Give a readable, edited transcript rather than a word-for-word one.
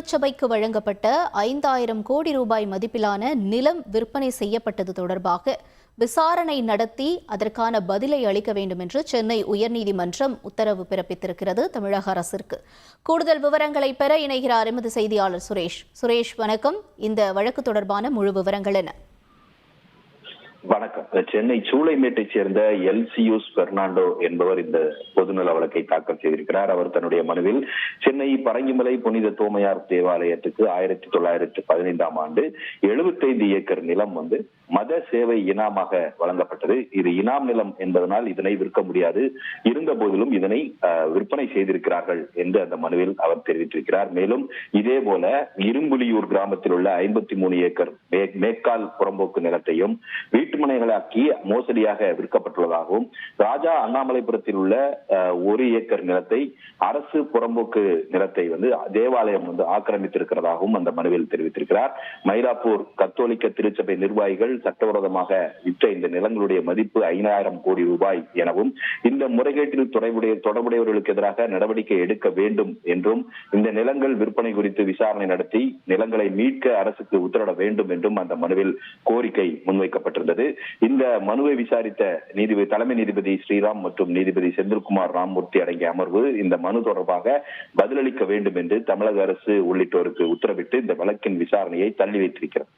திருச்சபைக்கு வழங்கப்பட்ட 5,000 கோடி ரூபாய் மதிப்பிலான நிலம் விற்பனை செய்யப்பட்டது தொடர்பாக விசாரணை நடத்தி அதற்கான பதிலை அளிக்க வேண்டும் என்று சென்னை உயர்நீதிமன்றம் உத்தரவு பிறப்பித்திருக்கிறது தமிழக அரசிற்கு. கூடுதல் விவரங்களை பெற இணைகிறார் எமது செய்தியாளர் சுரேஷ். வணக்கம். இந்த வழக்கு தொடர்பான முழு விவரங்கள் என்ன? வணக்கம். சென்னை சூளைமேட்டைச் சேர்ந்த எல்சியூஸ் பெர்னாண்டோ என்பவர் இந்த பொதுநல வழக்கை தாக்கல் செய்திருக்கிறார். அவர் தன்னுடைய மனுவில் சென்னை பரங்கிமலை புனித தோமையார் தேவாலயத்துக்கு 1915ஆம் ஆண்டு 75 ஏக்கர் நிலம் மத சேவை இனாமாக வழங்கப்பட்டது. இது இனாம் நிலம் என்பதனால் இதனை விற்க முடியாது, இருந்த போதிலும் இதனை விற்பனை செய்திருக்கிறார்கள் என்று அந்த மனுவில் அவர் தெரிவித்திருக்கிறார். மேலும் இதே போல இரும்புலியூர் கிராமத்தில் உள்ள 53 ஏக்கர் மேற்கால் புறம்போக்கு நிலத்தையும் வீட்டுமனைகளாக்கி மோசடியாக விற்கப்பட்டுள்ளதாகவும், ராஜா அண்ணாமலைபுரத்தில் உள்ள 1 ஏக்கர் நிலத்தை அரசு புறம்போக்கு நிலத்தை தேவாலயம் ஆக்கிரமித்திருக்கிறதாகவும் அந்த மனுவில் தெரிவித்திருக்கிறார். மயிலாப்பூர் கத்தோலிக்க திருச்சபை நிர்வாகிகள் சட்டவிரோதமாக விற்ற இந்த நிலங்களுடைய மதிப்பு 5,000 கோடி ரூபாய் எனவும், இந்த முறைகேட்டில் தொடர்புடையவர்களுக்கு எதிராக நடவடிக்கை எடுக்க வேண்டும் என்றும், இந்த நிலங்கள் விற்பனை குறித்து விசாரணை நடத்தி நிலங்களை மீட்க அரசுக்கு உத்தரவிட வேண்டும் என்றும் அந்த மனுவில் கோரிக்கை முன்வைக்கப்பட்டிருந்தது. இந்த மனுவை விசாரித்த தலைமை நீதிபதி ஸ்ரீராம் மற்றும் நீதிபதி செந்தில்குமார் ராமமூர்த்தி அடங்கிய அமர்வு இந்த மனு தொடர்பாக பதிலளிக்க வேண்டும் என்று தமிழக அரசு உள்ளிட்டோருக்கு உத்தரவிட்டு இந்த வழக்கின் விசாரணையை தள்ளி வைத்திருக்கிறது.